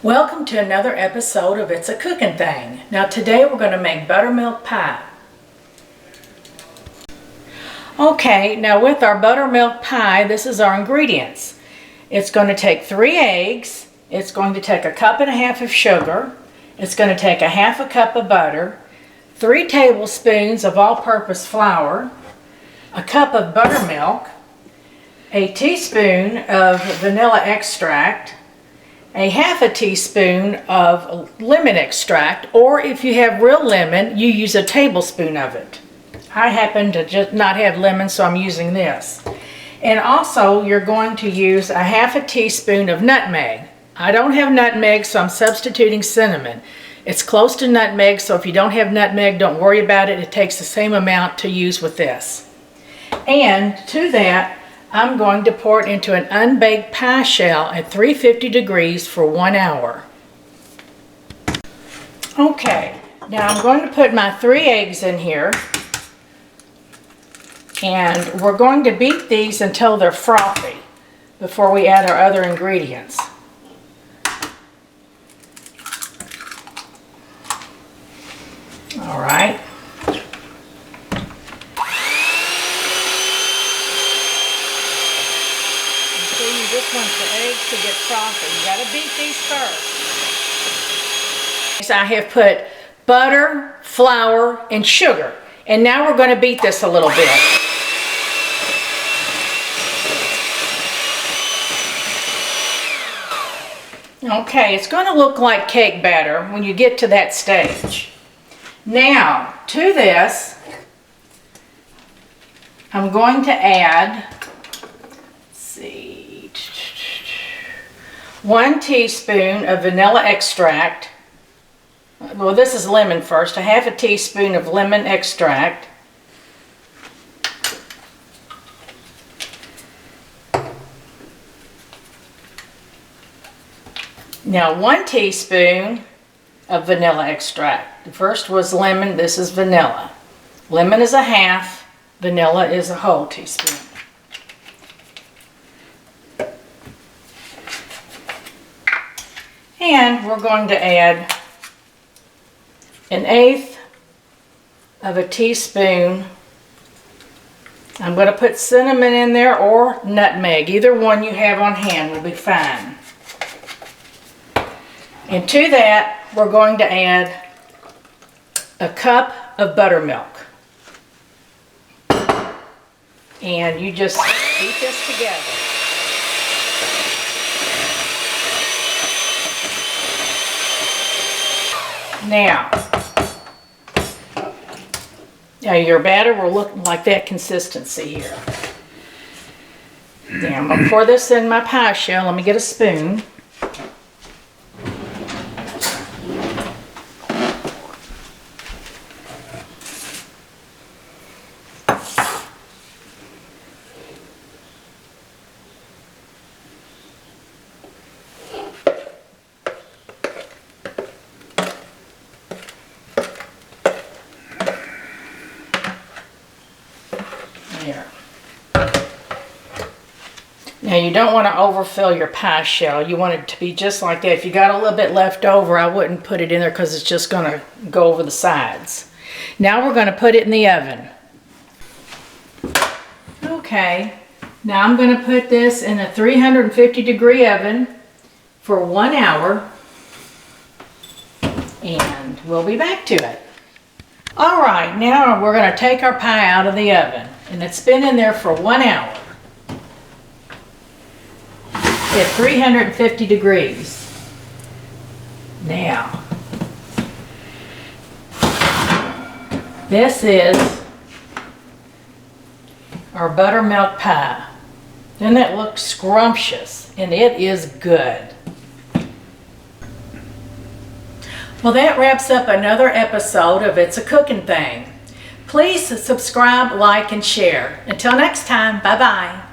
Welcome to another episode of It's a Cooking Thing. Now today we're going to make buttermilk pie. Okay, now with our buttermilk pie, this is our ingredients. It's going to take 3 eggs, it's going to take 1.5 cups of sugar, it's going to take 1/2 cup of butter, 3 tablespoons of all-purpose flour, 1 cup of buttermilk, a teaspoon of vanilla extract, a 1/2 teaspoon of lemon extract, or if you have real lemon, you use a tablespoon of it. I happen to just not have lemon, so I'm using this. And also, you're going to use a 1/2 teaspoon of nutmeg. I don't have nutmeg, so I'm substituting cinnamon. It's close to nutmeg, so if you don't have nutmeg, don't worry about it. It takes the same amount to use with this. And to that, I'm going to pour it into an unbaked pie shell at 350 degrees for 1 hour. Okay, now I'm going to put my 3 eggs in here. And we're going to beat these until they're frothy before we add our other ingredients. All right. So you just want the eggs to get frothy. You got to beat these first. I have put butter, flour, and sugar. And now we're going to beat this a little bit. Okay, it's going to look like cake batter when you get to that stage. Now, to this, I'm going to add, let's see, 1 teaspoon of vanilla extract. Well, this is lemon first. 1/2 teaspoon of lemon extract. Now 1 teaspoon of vanilla extract. The first was lemon, this is vanilla. Lemon is 1/2, vanilla is a whole teaspoon. And we're going to add 1/8 of a teaspoon. I'm going to put cinnamon in there or nutmeg. Either one you have on hand will be fine. And to that, we're going to add 1 cup of buttermilk. And you just beat this together. Now your batter will look like that consistency here. Now I'm going to pour this in my pie shell. Let me get a spoon. There. Now you don't want to overfill your pie shell. You want it to be just like that. If you got a little bit left over, I wouldn't put it in there because it's just going to go over the sides. Now we're going to put it in the oven. Okay, now I'm going to put this in a 350 degree oven for 1 hour. And we'll be back to it. All right, now we're going to take our pie out of the oven. And it's been in there for 1 hour at 350 degrees. Now, this is our buttermilk pie. Doesn't that look scrumptious? And it is good. Well, that wraps up another episode of It's a Cooking Thing. Please subscribe, like, and share. Until next time, bye-bye.